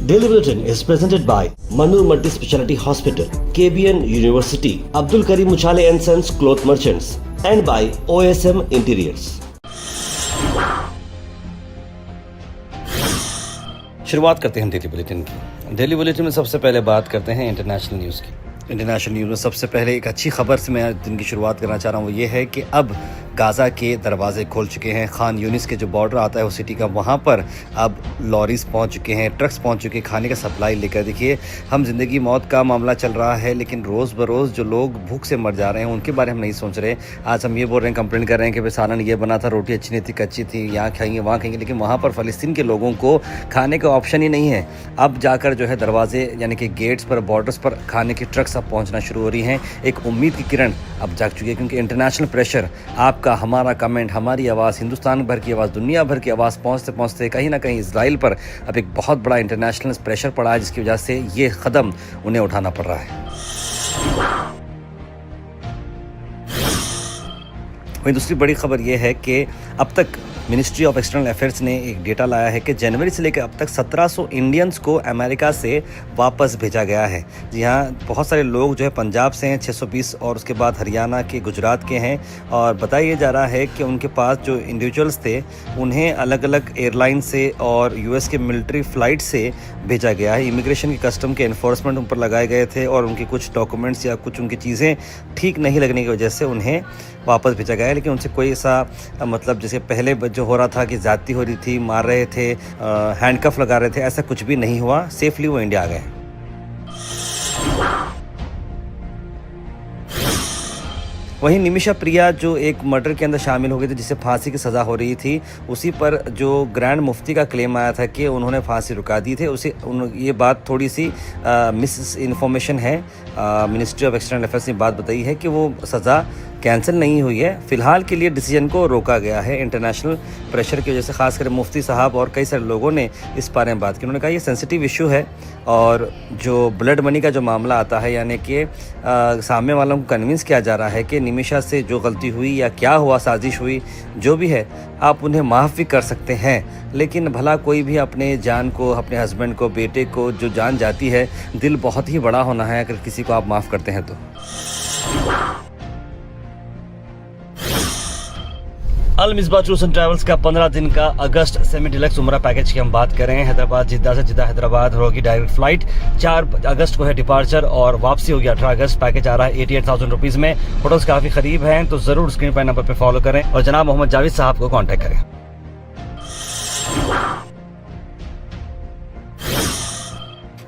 Daily Bulletin is presented by Manur Multi Speciality Hospital, KBN University, Abdul Karim Uchale and Sons Cloth Merchants, and by OSM Interiors. शुरुआत करते हैं daily bulletin की। Daily bulletin में सबसे पहले बात करते हैं इंटरनेशनल न्यूज़ की। इंटरनेशनल न्यूज़ में सबसे पहले एक अच्छी खबर से मैं दिन की शुरुआत करना चाह रहा हूँ। वो ये है कि अब गाज़ा के दरवाजे खोल चुके हैं। खान यूनिस के जो बॉर्डर आता है उस सिटी का, वहाँ पर अब लॉरीज पहुँच चुके हैं, ट्रक्स पहुँच चुके हैं खाने का सप्लाई लेकर। देखिए, हम ज़िंदगी मौत का मामला चल रहा है, लेकिन रोज़ बरोज़ जो लोग भूख से मर जा रहे हैं उनके बारे में हम नहीं सोच रहे। आज हम ये बोल रहे हैं, कंप्लेंट कर रहे हैं कि भाई सालन ये बना था, रोटी अच्छी नहीं थी, कच्ची थी, यहाँ खाएंगे वहाँ खाएंगे, लेकिन वहाँ पर फ़लस्तीन के लोगों को खाने का ऑप्शन ही नहीं है। अब जाकर जो है दरवाजे यानी कि गेट्स पर, बॉर्डर्स पर खाने की ट्रक्स अब पहुँचना शुरू हो रही हैं। एक उम्मीद की किरण अब जाग चुकी है, क्योंकि इंटरनेशनल प्रेशर, आपका हमारा कमेंट, हमारी आवाज़, हिंदुस्तान भर की आवाज़, दुनिया भर की आवाज़ पहुँचते पहुँचते कहीं ना कहीं इजराइल पर अब एक बहुत बड़ा इंटरनेशनल प्रेशर पड़ा है, जिसकी वजह से ये कदम उन्हें उठाना पड़ रहा है। वहीं दूसरी बड़ी खबर यह है कि अब तक मिनिस्ट्री ऑफ एक्सटर्नल अफेयर्स ने एक डेटा लाया है कि जनवरी से लेकर अब तक 1700 इंडियंस को अमेरिका से वापस भेजा गया है। जी हाँ, बहुत सारे लोग जो है पंजाब से हैं, 620, और उसके बाद हरियाणा के, गुजरात के हैं। और बताया जा रहा है कि उनके पास जो इंडिविजुअल्स थे उन्हें अलग अलग एयरलाइन से और यूएस के मिलिट्री फ़्लाइट से भेजा गया है। इमिग्रेशन की कस्टम के एनफोर्समेंट उन पर लगाए गए थे और उनकी कुछ डॉक्यूमेंट्स या कुछ उनकी चीज़ें ठीक नहीं लगने की वजह से उन्हें वापस भेजा गया है। लेकिन उनसे कोई ऐसा मतलब जैसे पहले जो हो रहा था कि ज़्यादती हो रही थी, मार रहे थे, हैंडकफ लगा रहे थे, ऐसा कुछ भी नहीं हुआ। सेफली वो इंडिया आ गए। वहीं निमिषा प्रिया जो एक मर्डर के अंदर शामिल हो गई थी, जिसे फांसी की सज़ा हो रही थी, उसी पर जो ग्रैंड मुफ्ती का क्लेम आया था कि उन्होंने फांसी रुका दी थी, ये बात थोड़ी सी मिस इन्फॉर्मेशन है। मिनिस्ट्री ऑफ एक्सटर्नल अफेयर्स ने बात बताई है कि वो सज़ा कैंसिल नहीं हुई है, फ़िलहाल के लिए डिसीजन को रोका गया है इंटरनेशनल प्रेशर की वजह से। खासकर मुफ्ती साहब और कई सारे लोगों ने इस बारे में बात की। उन्होंने कहा ये सेंसिटिव इशू है, और जो ब्लड मनी का जो मामला आता है, यानी कि सामने वालों को कन्विंस किया जा रहा है कि निमिषा से जो गलती हुई या क्या हुआ, साजिश हुई, जो भी है, आप उन्हें माफ़ भी कर सकते हैं। लेकिन भला कोई भी अपने जान को, अपने हस्बैंड को, बेटे को जो जान जाती है, दिल बहुत ही बड़ा होना है अगर किसी को आप माफ़ करते हैं तो। अल मिसबा टूर्स एंड ट्रैवल्स का 15 दिन का अगस्त सेमी डिलक्स उमरा पैकेज की हम बात करें। हैदराबाद जिद्दा से जिद्दा हैदराबाद होगी डायरेक्ट फ्लाइट। 4 अगस्त को है डिपार्चर और वापसी होगी 18 अगस्त। पैकेज आ रहा है 88,000 रुपीज़ में। होटल्स काफ़ी करीब हैं, तो ज़रूर स्क्रीन पर नंबर पर फॉलो करें और जनाब मोहम्मद जावेद साहब को कॉन्टैक्ट करें।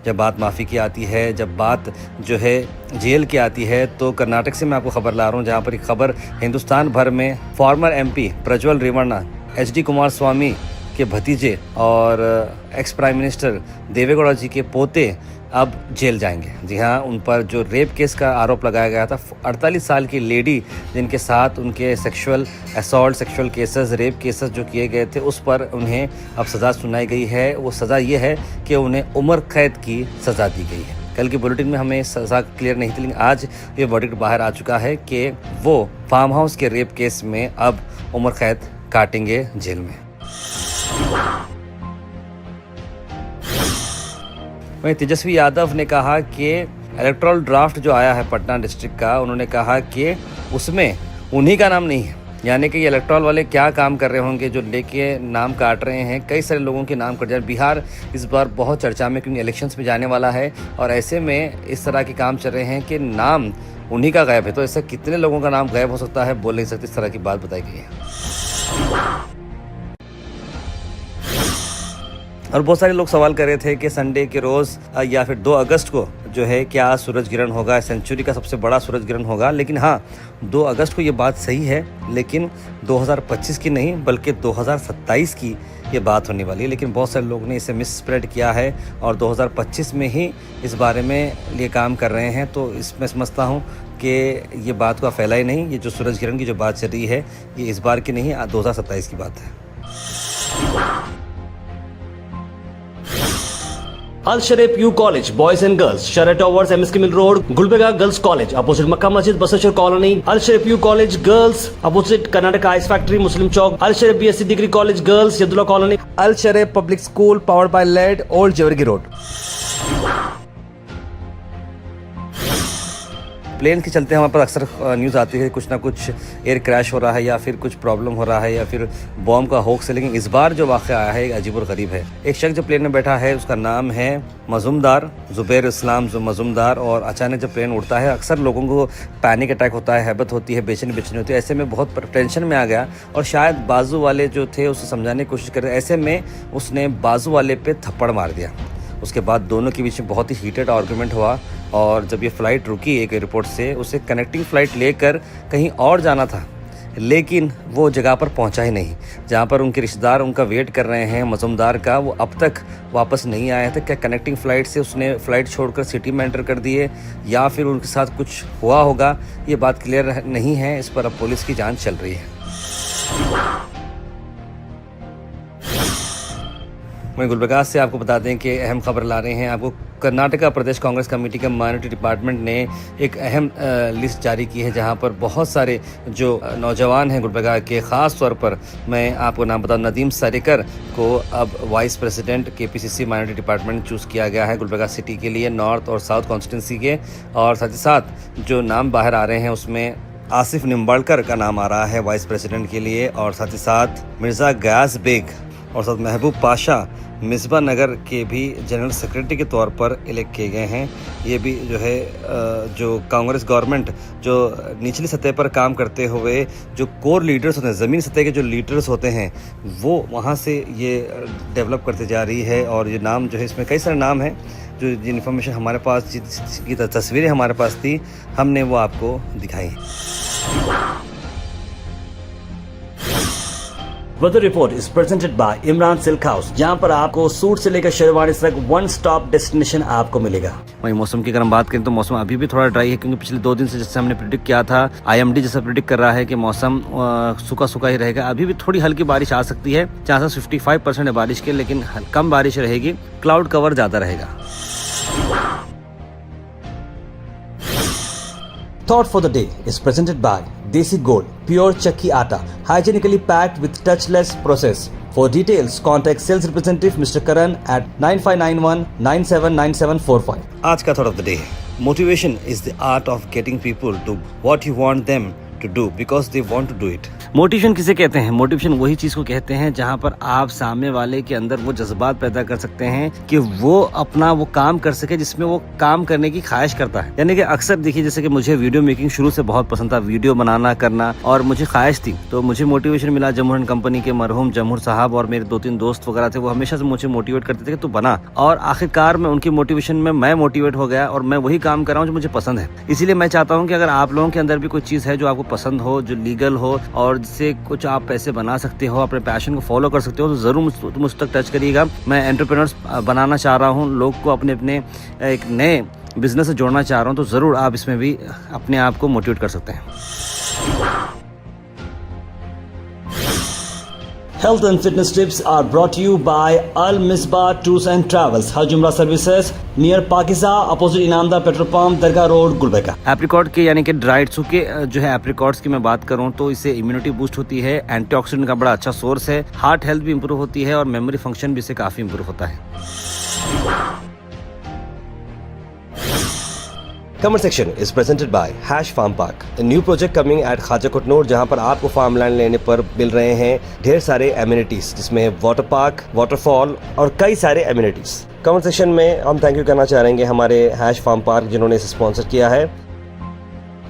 जब बात माफ़ी की आती है, जब बात जो है जेल की आती है, तो कर्नाटक से मैं आपको खबर ला रहा हूँ, जहाँ पर एक खबर हिंदुस्तान भर में former MP Prajwal Revanna, HD Kumaraswamy के भतीजे और ex prime minister Deve Gowda ji के पोते अब जेल जाएंगे। जी हाँ, उन पर जो रेप केस का आरोप लगाया गया था, 48 साल की लेडी जिनके साथ उनके sexual assault, sexual cases, rape cases जो किए गए थे, उस पर उन्हें अब सज़ा सुनाई गई है। वो सज़ा ये है कि उन्हें उम्र कैद की सज़ा दी गई है। कल की बुलेटिन में हमें सज़ा क्लियर नहीं थी, लेकिन आज ये वर्डिक्ट बाहर आ चुका है कि वो फार्म हाउस के रेप केस में अब उम्र कैद काटेंगे जेल में। वहीं तेजस्वी यादव ने कहा कि इलेक्टोरल ड्राफ्ट जो आया है पटना डिस्ट्रिक्ट का, उन्होंने कहा कि उसमें उन्हीं का नाम नहीं है। यानी कि ये इलेक्टोरल वाले क्या काम कर रहे होंगे जो लेके नाम काट रहे हैं। कई सारे लोगों के नाम कट जाए। बिहार इस बार बहुत चर्चा में, क्योंकि इलेक्शंस में जाने वाला है, और ऐसे में इस तरह के काम चल रहे हैं कि नाम उन्हीं का गायब है। तो ऐसा कितने लोगों का नाम गायब हो सकता है, बोल नहीं सकते। इस तरह की बात बताई गई है। और बहुत सारे लोग सवाल कर रहे थे कि संडे के रोज़ या फिर 2 अगस्त को जो है क्या सूरज ग्रहण होगा, सेंचुरी का सबसे बड़ा सूरज ग्रहण होगा। लेकिन हाँ, 2 अगस्त को ये बात सही है, लेकिन 2025 की नहीं बल्कि 2027 की ये बात होने वाली है। लेकिन बहुत सारे लोग ने इसे मिस स्प्रेड किया है और 2025 में ही इस बारे में ये काम कर रहे हैं। तो इसमें समझता हूँ कि ये बात को फैला ही नहीं। ये जो सूरज ग्रहण की जो बात चल रही है, ये इस बार की नहीं, 2027 की बात है। Al Sharif U College, Boys and Girls, Shara Towers, MSK Mill Road, Gulbega Girls College, opposite Makkah Masjid, Basashar Colony. Al Sharif U College, Girls, opposite Karnataka Ice Factory, Muslim Chowk. Al Sharif BSc Degree College, Girls, Yadullah Colony. Al Sharif Public School, powered by LED, Old Jawargi Road. Plane के चलते हमारे पास अक्सर news आती है कुछ ना कुछ air crash हो रहा है या फिर कुछ प्रॉब्लम हो रहा है या फिर बॉम्ब का होक्स है। लेकिन इस बार जो वाक़या आया है अजीब और गरीब है। एक शख्स जो प्लेन में बैठा है उसका नाम है मज़ूमदार, ज़ुबैर इस्लाम मज़ूमदार। और अचानक जब प्लेन उड़ता है अक्सर लोगों को पैनिक अटैक होता है, हैबत होती है, बेचैनी होती है। ऐसे में बहुत टेंशन में आ गया और शायद बाजू वाले जो थे उसे समझाने की कोशिश कर रहे। ऐसे में उसने बाजू वाले पे थप्पड़ मार दिया। उसके बाद दोनों के बीच में बहुत ही हीटेड आर्गूमेंट हुआ और जब ये फ़्लाइट रुकी एक एयरपोर्ट से, उसे कनेक्टिंग फ़्लाइट लेकर कहीं और जाना था, लेकिन वो जगह पर पहुंचा ही नहीं जहां पर उनके रिश्तेदार उनका वेट कर रहे हैं मज़ूमदार का। वो अब तक वापस नहीं आए थे। क्या कनेक्टिंग फ़्लाइट से उसने फ़्लाइट छोड़कर सिटी में एंटर कर दिए या फिर उनके साथ कुछ हुआ होगा, ये बात क्लियर नहीं है। इस पर अब पुलिस की जाँच चल रही है। वहीं गुलबर्गा से आपको बता दें कि अहम खबर ला रहे हैं आपको। कर्नाटका प्रदेश कांग्रेस कमेटी के माइनॉरिटी डिपार्टमेंट ने एक अहम लिस्ट जारी की है जहां पर बहुत सारे जो नौजवान हैं गुलबर्गा के, ख़ास तौर पर मैं आपको नाम बताऊं, नदीम सारिकर को अब vice president KPCC minority department choose किया गया है गुलबर्गा सिटी के लिए, नॉर्थ और साउथ कॉन्स्टिट्यूंसी के। और साथ ही साथ जो नाम बाहर आ रहे हैं उसमें आसिफ निम्बाड़कर का नाम आ रहा है वाइस प्रेसिडेंट के लिए, और साथ ही साथ मिर्ज़ा गयास बेग और साथ महबूब पाशा मिसबा नगर के भी जनरल सेक्रेटरी के तौर पर इलेक्ट किए गए हैं। ये भी जो है जो कांग्रेस गवर्नमेंट जो निचली सतह पर काम करते हुए जो कोर लीडर्स होते हैं, ज़मीनी सतह के जो लीडर्स होते हैं, वो वहाँ से ये डेवलप करते जा रही है। और ये नाम जो है, इसमें कई सारे नाम हैं जो इन्फॉर्मेशन हमारे पास, जिसकी तस्वीरें हमारे पास थी, हमने वो आपको दिखाई। Weather report is presented by Imran Silk House, जहाँ पर आपको सूट से लेकर शेरवानी तक वन स्टॉप डेस्टिनेशन आपको मिलेगा। वहीं मौसम की अगर हम बात करें तो मौसम अभी भी थोड़ा ड्राई है, क्योंकि पिछले 2 दिन से जैसे हमने प्रिडिक्ट किया था, IMD जैसा प्रिडिक्ट कर रहा है कि मौसम सूखा सूखा ही रहेगा। अभी भी थोड़ी हल्की बारिश आ सकती है, चांसेस 55% है बारिश के, लेकिन कम बारिश रहेगी, क्लाउड कवर ज़्यादा रहेगा। Thought for the day is presented by Desi Gold, pure chakki atta, hygienically packed with touchless process. For details, contact sales representative Mr. Karan at 9591 979745. आज का thought of the day, motivation is the art of getting people to what you want them to do because they want to do it. Motivation किसे कहते हैं? Motivation वही चीज़ को कहते हैं जहां पर आप सामने वाले के अंदर वो जज्बात पैदा कर सकते हैं कि वो अपना वो काम कर सके जिसमें वो काम करने की ख्वाहिश करता है। यानी कि अक्सर देखिए, जैसे कि मुझे वीडियो मेकिंग शुरू से बहुत पसंद था, वीडियो बनाना करना, और मुझे ख्वाहिश थी, तो मुझे मोटिवेशन मिला जमहूर एंड कंपनी के मरहूम जमहूर साहब और मेरे 2-3 दोस्त वगैरह थे, वो हमेशा से मुझे मोटिवेट करते थे कि तू बना। और आखिरकार में उनकी मोटिवेशन में मैं मोटिवेट हो गया और मैं वही काम कर रहा हूँ जो मुझे पसंद है। इसीलिए मैं चाहता हूँ कि अगर आप लोगों के अंदर भी कोई चीज़ है जो आपको पसंद हो, जो लीगल हो और जिससे कुछ आप पैसे बना सकते हो, अपने पैशन को फॉलो कर सकते हो, तो ज़रूर मुझ तक टच करिएगा। मैं एंटरप्रेन्योर्स बनाना चाह रहा हूँ, लोग को अपने एक नए बिजनेस से जोड़ना चाह रहा हूँ, तो ज़रूर आप इसमें भी अपने आप को मोटिवेट कर सकते हैं। Health and fitness tips are brought to you by Al Misbah Tours and Travels, Hajj Umrah Services, near Pakiza, opposite Inamda Petrol Pump, Dargah Road, Gulbarga। Apricot के यानी कि ड्राइड सूखे जो है एप्रिकॉट्स की मैं बात करूं तो इससे इम्यूनिटी बूस्ट होती है, एंटीऑक्सीडेंट का बड़ा अच्छा सोर्स है, हार्ट हेल्थ भी इंप्रूव होती है और मेमोरी फंक्शन भी इससे काफ़ी इंप्रूव होता है। Comment section is presented by Hash Farm Park, a new project coming at Khaja Kotnoor, जहां पर आपको फार्म लैंड लेने पर मिल रहे हैं ढेर सारे एमिनिटीज, जिसमें है वाटर पार्क, वाटरफॉल और कई सारे एमिनिटीज। कमेंट सेक्शन में हम थैंक यू करना चाहेंगे हमारे हैश फार्म पार्क जिन्होंने इसे स्पॉन्सर किया है।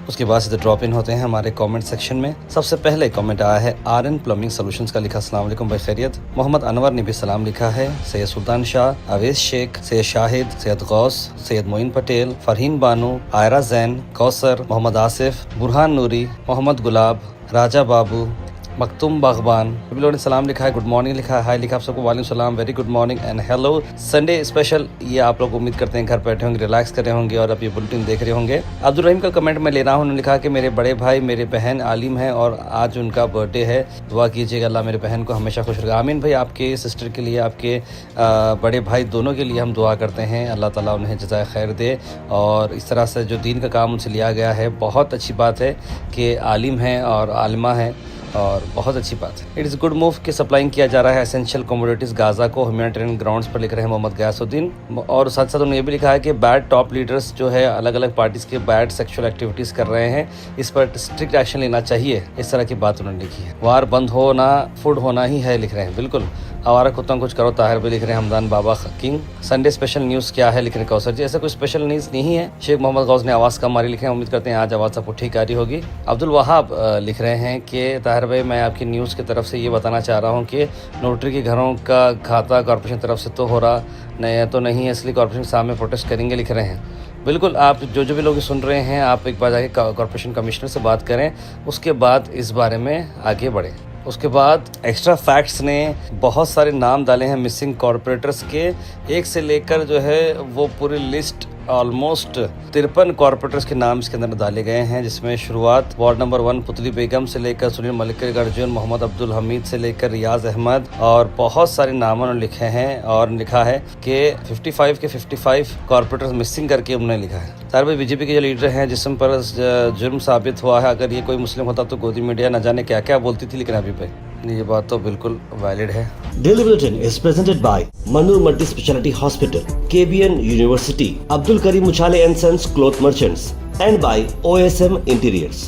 उसके बाद सीधे ड्रॉप इन होते हैं हमारे कमेंट सेक्शन में। सबसे पहले कमेंट आया है RN प्लम्बिंग सॉल्यूशंस का, लिखा अस्सलाम वालेकुम भाई खैरियत। मोहम्मद अनवर ने भी सलाम लिखा है। सैयद सुल्तान शाह, अवेश शेख, सैयद शाहिद, सैयद गौस, सैयद मोइन पटेल, फरहीन बानो, आयरा जैन, कौसर, मोहम्मद आसिफ, बुरहान नूरी, मोहम्मद गुलाब, राजा बाबू, मखतूम बागबान, सभी लोगों ने सलाम लिखा है, गुड मॉर्निंग लिखा है, हाय लिखा, आप सबको वालेकुम सलाम, very good morning and hello. Sunday special, ये आप लोग उम्मीद करते हैं घर बैठे होंगे, रिलैक्स कर रहे होंगे और अब ये बुलेटिन देख रहे होंगे। अब्दुल रहीम का कमेंट मैं ले रहा हूँ, उन्होंने लिखा कि मेरे बड़े भाई मेरे बहन आलिम है और आज उनका बर्थडे है, दुआ कीजिएगा अल्लाह मेरे बहन को हमेशा खुश रखे। आमीन भाई, आपके सिस्टर के लिए, आपके बड़े भाई दोनों के लिए हम दुआ करते हैं, अल्लाह ताला उन्हें जज़ाए खैर दे। और इस तरह से जो दीन का काम उनसे लिया गया है, बहुत अच्छी बात है कि आलिम हैं और आलिमा हैं, और बहुत अच्छी बात है। इट इज़ गुड मूव कि सप्लाइंग किया जा रहा है एसेंशियल कमोडिटीज़ गाज़ा को ह्यूमैनिटेरियन ग्राउंड्स पर, लिख रहे हैं मोहम्मद गयासुद्दीन। और साथ साथ उन्होंने ये भी लिखा है कि बैड टॉप लीडर्स जो है अलग अलग पार्टीज़ के बैड सेक्सुअल एक्टिविटीज़ कर रहे हैं, इस पर स्ट्रिक्ट एक्शन लेना चाहिए, इस तरह की बात उन्होंने लिखी है। वार बंद होना फूड होना ही है, लिख रहे हैं। बिल्कुल, आवारा कुत्तों कुछ करो, ताहिर भी लिख रहे हैं। हमदान बाबा किंग, संडे स्पेशल न्यूज़ क्या है, लिख रहे हैं कौसर जी। ऐसा कोई स्पेशल न्यूज़ नहीं है। शेख मोहम्मद गौस ने आवाज़ कम मारी, लिखे हैं, उम्मीद करते हैं आज आवाज़ आपको ठीक आ रही होगी। अब्दुल वहाब लिख रहे हैं कि ताहिर भाई मैं आपकी न्यूज़ की तरफ से ये बताना चाह रहा हूँ कि नोटरी के घरों का खाता कॉर्पोरेशन तरफ से तो हो रहा नहीं तो नहीं है, इसलिए कॉर्पोरेशन के सामने प्रोटेस्ट करेंगे, लिख रहे हैं। बिल्कुल, आप जो भी लोग सुन रहे हैं, आप एक बार जाके कॉर्पोरेशन कमिश्नर से बात करें, उसके बाद इस बारे में आगे बढ़ें। उसके बाद एक्स्ट्रा फैक्ट्स ने बहुत सारे नाम डाले हैं मिसिंग कॉर्पोरेटर्स के, एक से लेकर जो है वो पूरी लिस्ट ऑलमोस्ट 53 कॉर्पोरेटर्स के नाम इसके अंदर डाले गए हैं, जिसमें शुरुआत वार्ड नंबर 1 पुतली बेगम से लेकर सुनील मल्लिकार्जुन, मोहम्मद अब्दुल हमीद से लेकर रियाज अहमद, और बहुत सारे नाम उन्होंने लिखे हैं। और लिखा है कि 55 के 55 कॉर्पोरेटर्स मिसिंग करके उन्होंने लिखा है। सारे भाई बीजेपी के जो लीडर हैं, जिसम पर जुर्म साबित हुआ है, अगर ये कोई मुस्लिम होता तो गोदी मीडिया न जाने क्या क्या बोलती थी, लेकिन अभी पे ये बात तो बिल्कुल वैलिड है। Daily Bulletin is presented by Manur Multi Speciality Hospital, KBN University, Abdul Karim Muchale and Sons Cloth Merchants, and by OSM Interiors.